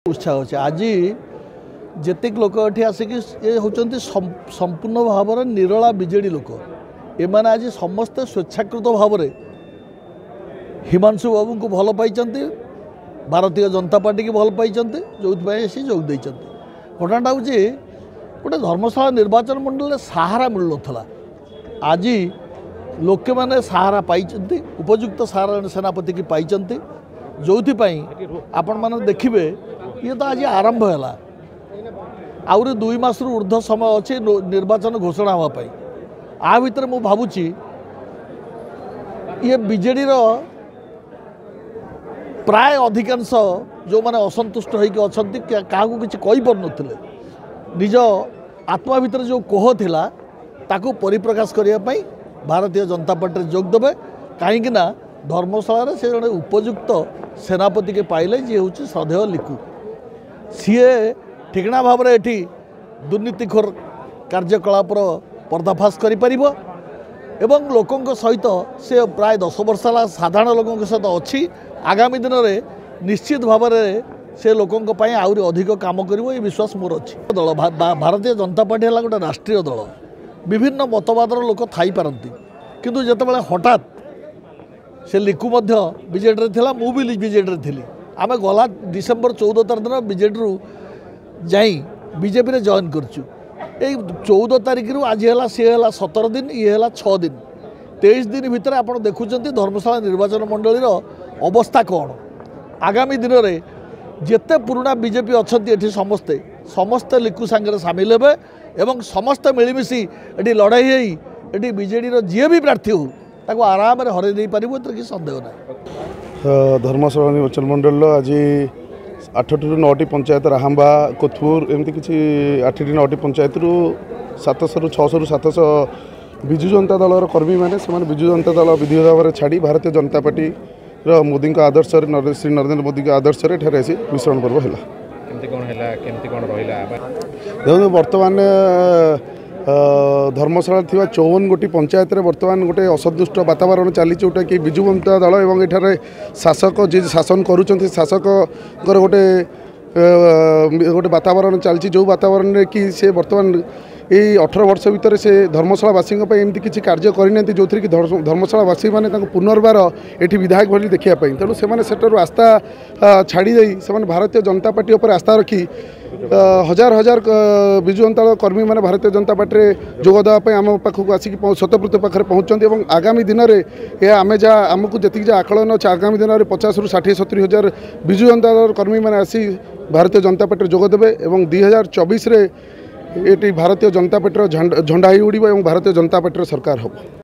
उत्साह अच्छे आज जेतिक लोक ये आसिक ये होती संपूर्ण भाव में निरला विजेडी लोक एम आज समस्ते स्वेच्छाकृत भाव में हिमांशु बाबू को भल पाई भारतीय जनता पार्टी की भल पाई जो सी जोग देते घटनाटा हूँ गोटे धर्मशाला निर्वाचन मंडल सहारा मिल ना आज लोके मैंने सहारा पाई उपयुक्त सहारा सेनापति की पाई जो आपण मैंने देखिए ये तो आज आरंभ है आउरी 2 मास ऊर्ध समय अच्छे निर्वाचन घोषणा होगापाई आ भितर मु भावुची ये बीजेडी प्राय अधिकांश जो माने असंतुष्ट होइके अछंती क्या किसी कहि पर नथिले निज आत्मा भितर जो कोह थिला ताकू परिप्रकाश करिया पई भारतीय जनता पार्टी जोग देबे कहीं धर्मशाला से जड़े उपयुक्त सेनापति के पाइले जी हूँ श्रद्धेय लिकु सीए ठिकना भाव में एटी दुर्नीतिखोर कार्यकलापर पर्दाफाश कर लोकों सहित से प्राय 10 वर्ष है साधारण लोकों सहित अच्छी आगामी दिन में निश्चित भाव में से लोकों आहरी अधिक काम कर विश्वास मोर अच्छी दल भारतीय जनता पार्टी है गोटे राष्ट्रीय दल विभिन्न मतवादर लोक थी पारती किंतु जितेबाला हठात से लिकु बीजेडी थिला मु भी बीजेडी थी आम गला डिसेम्बर 14 तारिख दिन बीजेडी जाई बीजेपी रे जॉइन करचु 14 तारिख रु आज है सी है 17 दिन ये है 6 दिन 23 दिन भितर आप देखुं धर्मशाला निर्वाचन मंडल अवस्था कौन आगामी दिन में जिते पुराना बीजेपी अच्छा ये समस्ते समस्ते लिकु सांगे सामिल हे एवं समस्ते मिलमिशी ये लड़ाई ये बीजेडी जी भी प्रार्थी हो ताको आराम रे हरे पार कि सन्देह ना धर्मशाला निर्वाचन मंडल आज 8 ରୁ 9ଟି पंचायत राहंबा कोथपुर एमती किसी 8 ରୁ 9ଟି पंचायत रु 700 ରୁ 600 ରୁ 700 विजु जनता दल कर्मी मैंने विजु जनता दल विधि भाव में छाड़ी भारतीय जनता पार्टी मोदी आदर्श श्री नरेंद्र मोदी आदर्श मिश्रण पर्व है देखो बर्तमान धर्मशाला थी 54 गोटी पंचायत रे बर्तमान गोटे असंतुष्ट वातावरण चली जोटा कि विजु जनता दल एवं एठारे शासक जी शासन करुँच शासक गोटे गोटे वातावरण चलती जो वातावरण कि से बर्तमान यही 18 वर्ष भितर से धर्मशालावासी एमती किसी कार्य करना जो थी कि धर्मशालावासी मैंने पुनर्बार ये विधायक भली देखापी तेणु से आस्था छाड़ी से भारतीय जनता पार्टी पर आस्था रखी हजार हजार विजु जनता दल कर्मी मैंने भारतीय जनता पार्टी जोग देवाई आम पाखक आसिक शतप्रत पाखे पहुँचती और आगामी दिन में आम जहाँ आमको जी आकलन अच्छे आगामी दिन में 50 ରୁ 60-70 हजार विजु जनता दल कर्मी मैंने आसी भारतीय जनता पार्टी जोग देवे और 2024 ये भारतीय जनता पार्टी झंडा ही उड़ भारतीय जनता पार्टी सरकार हम।